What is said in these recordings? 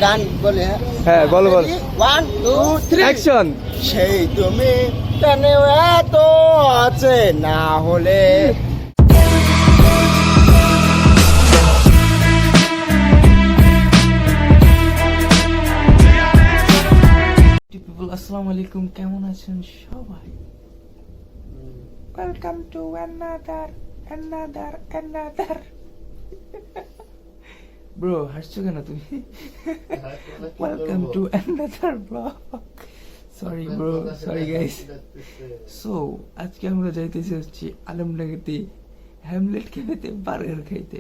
গান বলে হ্যাঁ বলো বলো 1 2 3 অ্যাকশন সেই তুমি কেন এত আছে না হলে পিপল আসসালামু আলাইকুম, কেমন আছেন সবাই? ওয়েলকাম টু অ্যানাদার ব্রো, হাসছো কেন তুমি? Welcome to another blog. Sorry bro, sorry guys. So আজকে আমরা যাইতেছি হচ্ছে আলমডাঙ্গাতে হ্যামলেট খেতে, বার্গার খাইতে।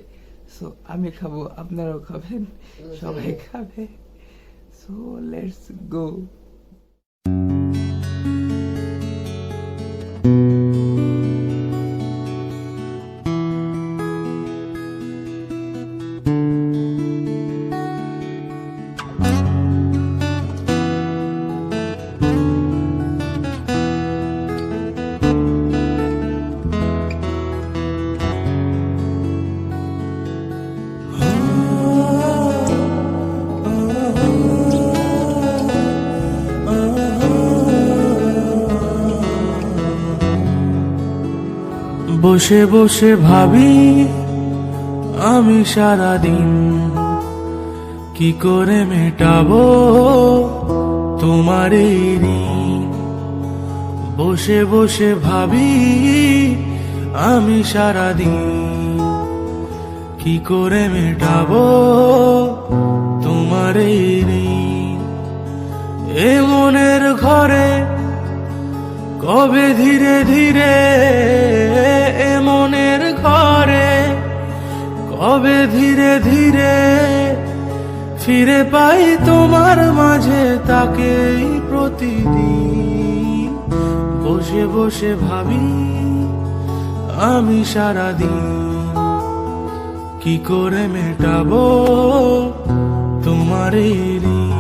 সো আমি খাবো, আপনারাও খাবেন, সবাই খাবে। So let's go. বসে বসে ভাবি আমি সারাদিন কি করে মেটাবো তোমার এই ঋণ। বসে বসে ভাবি আমি সারাদিন কি করে মেটাবো তোমার এই ঋণ। এ মনের ঘরে কবে ধীরে ধীরে, এ মনের ঘরে কবে ধীরে ধীরে ফিরে পাই তোমার মাঝে তাকেই প্রতিদিন। বসে বসে ভাবি আমি সারাদিন কি করে মেটাবো তোমার এই ঋণ।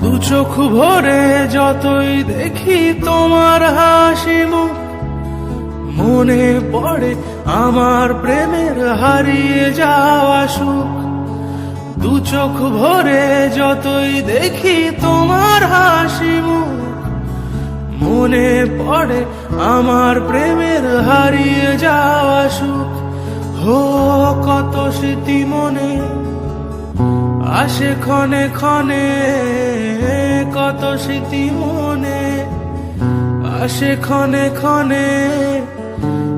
দু চোখ ভরে যতই দেখি তোমার হাসি মুখ, মনে পড়ে আমার প্রেমের হারিয়ে যাওয়া সুখ। দু চোখ ভরে যতই দেখি তোমার হাসি মুখ, মনে পড়ে আমার প্রেমের হারিয়ে যাওয়া সুখ। হো কত স্মৃতি মনে আসে ক্ষণে ক্ষণে, কত স্মৃতি মনে আসে ক্ষণে ক্ষণে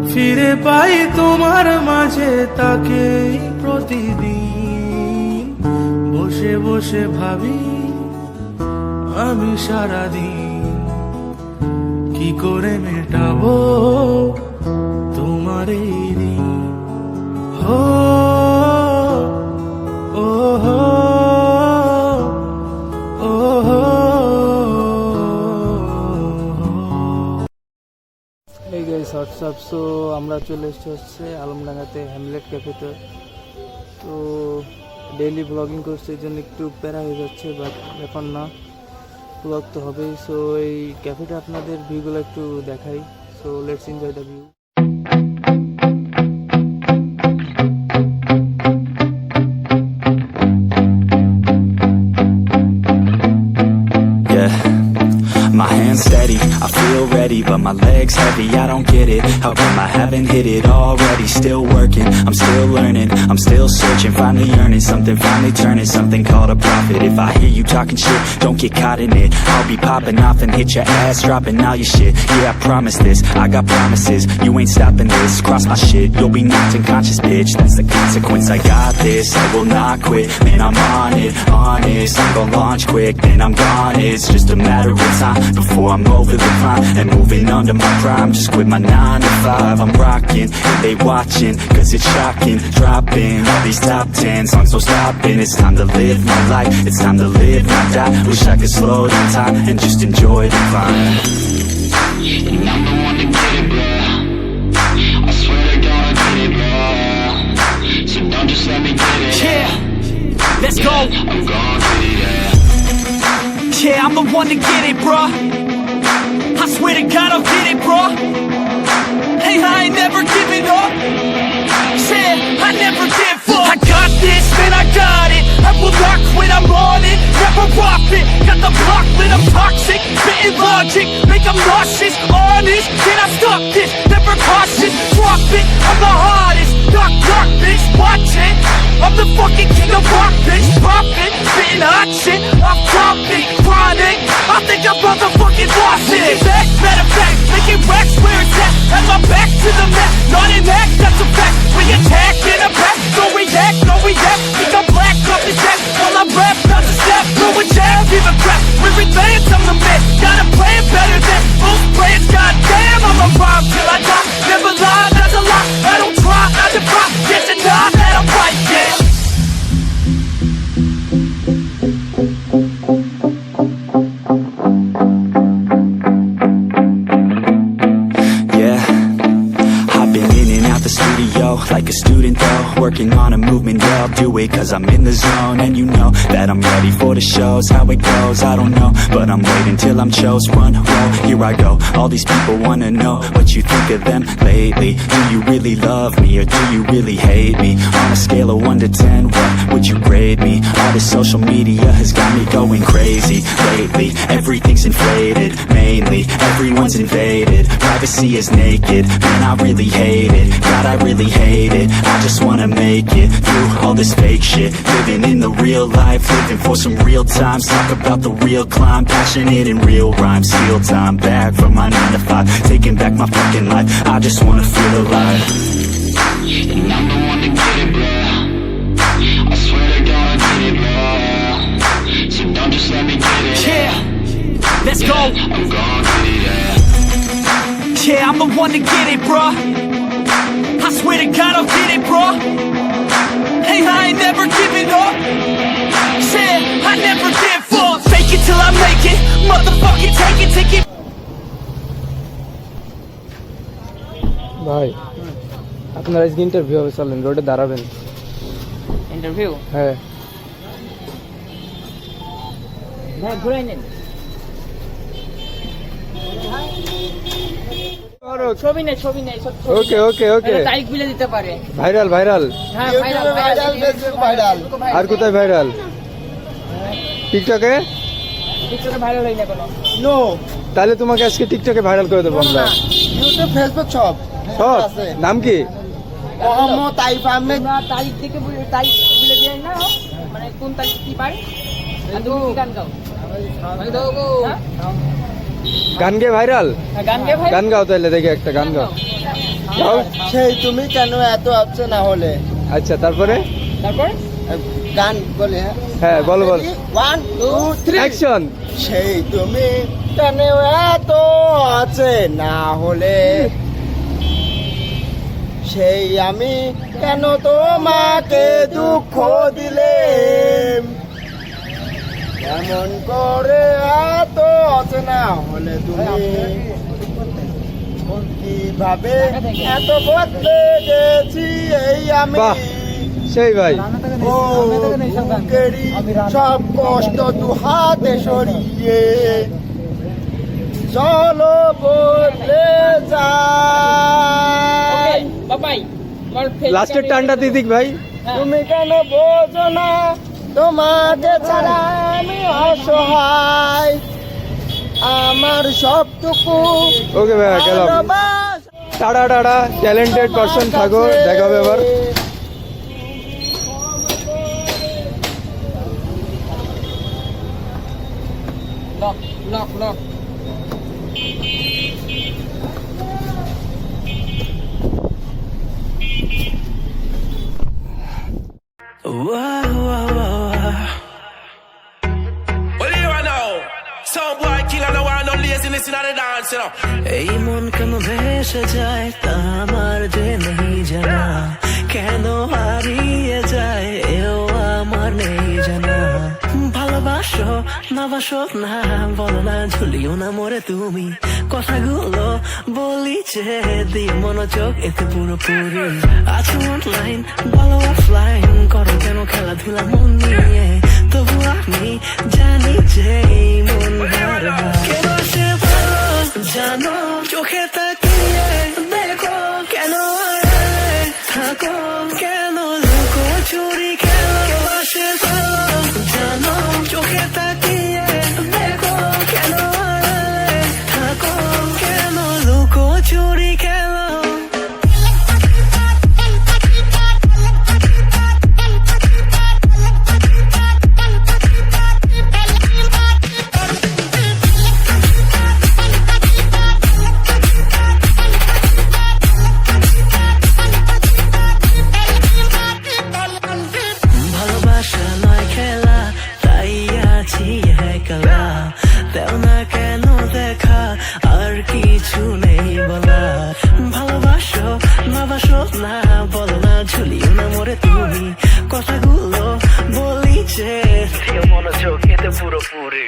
ফিরে পাই তোমার মাঝে তাকেই প্রতিদিন। বসে বসে ভাবি আমি সারাদিন কি করে মেটাবো তোমার এই ঋণ। হো হোয়াটসঅ্যাপ। সো আমরা চলে এসেছি হচ্ছে আলমডাঙ্গাতে হ্যামলেট ক্যাফেতে। তো ডেইলি ব্লগিং করছে, এই জন্য একটু প্যারা হয়ে যাচ্ছে, বাট ব্যাপার না, ব্লগ তো হবেই। সো এই ক্যাফেটা আপনাদের ভিউগুলো একটু দেখাই। So let's enjoy the view. My hands steady, I feel ready, but my legs heavy, I don't get it. How come I haven't hit it already? Still working, I'm still learning, I'm still searching, finally earning something, finally turning something called a profit. If I hear you talking shit, don't get caught in it. I'll be popping off and hit your ass, dropping all your shit. Yeah, I promise this, I got promises, you ain't stopping this. Cross my shit, you'll be knocked unconscious, bitch. That's the consequence, I got this, I will not quit. Man, I'm on it, honest, I'm gon' launch quick, then I'm gone. It's just a matter of time before I'm over the climb and moving under my prime. Just quit my 9 to 5, I'm rocking and they watching, cause it's shocking. Dropping all these top 10 songs, so stopping. It's time to live my life, it's time to live, not die. Wish I could slow down time and just enjoy the climb. I'm gon' get it, yeah. Yeah, I'm the one to get it, bruh. I swear to God I'll get it, bruh. Hey, I ain't never giving up. Said I never give up. I got this, man, I got it. I will not quit, I'm on it. Never rock it. Got the block lit, I'm toxic. Spitting logic, make them nauseous. Honest, can I stop this? Never cautious, drop it. I'm the hardest. Knock, knock, bitch, watch it. I'm the fucking king of rock, bitch. Pop it, spitting hot shit. I'm topic, chronic. I think I'm motherfucking lost it. Back, matter of fact, making racks where it's at. Have my back to the mat, not an act, that's a fact. We attack in a back, no react, no react. Think I'm black, up his ass. While I rap, not to step, throw a jab, give a crap. We're advanced, I'm the man. Gotta play it better than most players. Goddamn, I'm a rhyme till I die. Never lie, that's a lie. I don't try, I defy. Yes and nah, that I'm right, yeah. Like a student though, working on a movement, yeah, I'll do it cause I'm in the zone. And you know that I'm ready for the shows. How it goes, I don't know, but I'm waiting till I'm chose. Front row, here I go. All these people wanna know what you think of them lately. Do you really love me or do you really hate me? On a scale of 1 to 10, what would you grade me? All this social media has got me going crazy lately. Everything's inflated, mainly everyone's invaded. Privacy is naked, man, I really hate it. God, I really hate it. I just wanna make it through all this fake shit. Living in the real life, living for some real times. Talk about the real climb, passionate in real rhymes. Steal time back from my 9 to 5, taking back my fucking life. I just wanna feel alive. And I'm the one to get it, bro. I swear to God I'll get it, bro. So don't just let me get it. Yeah, let's go. I'm gon' get it, yeah. Yeah, I'm the one to get it, bro. I swear to God I'll get it, bro. Hey, I ain't never giving up. Said I never give up. Fake it till I make it. Motherfucking take it. ভাই আপনার আজকে interview হবে, চলেন রোডে দাঁড়াবেন। Interview? হ্যাঁ ভাই ঘুরাই নেন। ছবি নেই, ছবি নেই। ওকে ওকে ওকে, তারিখ বিলে দিতে পারে। Viral viral. হ্যাঁ ইউটিউবে ভাইরাল, ফেসবুক ভাইরাল। আর কোথায় ভাইরাল? টিকটকে? টিকটকে ভাইরাল হই না কোনো। নো, তাহলে তোমাকে আজকে টিকটকে ভাইরাল করে দেবো আমরা। ইউটিউব, ফেসবুক সব সব আছে। নাম কি? মোহাম্মদ তাইফ আহমেদ। আমরা তারিখ থেকে তারিখ বিলে দিই না, মানে কোন তারিখ কি পারে। আর তুমি কি গান গাও? আমি তো গান গে ভাইরাল? গান গে ভাই। গান গাও তাহলে, দেখি একটা গান গাও। গাও। সেই তুমি কেন এত আপসে না হলে। আচ্ছা তারপরে? তারপর গান বলে। হ্যাঁ বলো বলো। 1 2 3 অ্যাকশন। সেই তুমি কেন এত আছে না হলে, সেই আমি কেন তোমাকে দুঃখ দিলে, এমন করে এত আছে না হলে তুমি কিভাবে এত বদলে গেছি এই আমি। বাহ, সেই ভাই। ও বুকেরই সব কষ্ট দু হাতে সরিয়ে চলো বদলে যাই। বাবাই লাস্টের টানটা দিদিক ভাই। তুমি কেন বোঝো না তোমাকে ছাড়া আমি অসহায়, আমার সবটুকু ওকে ভাই, গেলাম। ভালোবাসা। টাটা টাটা, ট্যালেন্টেড পারসন থাকো, দেখা হবে এবার। Lock lock lock. এই মন কেন ভেসে যায় তা আমার যে নেই জানা, কেন হারিয়ে যায় এও আমার নেই জানা। ভালোবাসো না বাসো না বলো না, ঝুলিও না মোরে তুমি, কথাগুলো বলি যে দিয়ে মনোযোগ এতে পুরোপুরি আছো অনলাইন বলো অফলাইন করো কেন খেলাধুলা মন নিয়ে তবু আমি জানি যে এই মন হারা কেন সে ভালো জানো চোখে তাকিয়ে দেখো কেন আড়ালে থাকো কেন লুকো চুরি খেলো সে ভালো জানো চোখে তাকিয়ে দেখো কেন আড়ালে থাকো কেন লুকো চুরি খেলো ভালোবাসা নয় খেলা তাই আছি একলা দেও না কেন দেখা আর কিছু নেই বলা ভালোবাসো না বাসো না বলো না ঝুলিও না মরে তুমি কথাগুলো বলি যে মনোযোগ এতে পুরোপুরি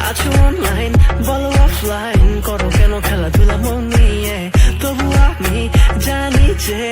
আছো অনলাইন বলো অফলাইন করো কেন খেলাধুলা মন নিয়ে তবু আমি জানি যে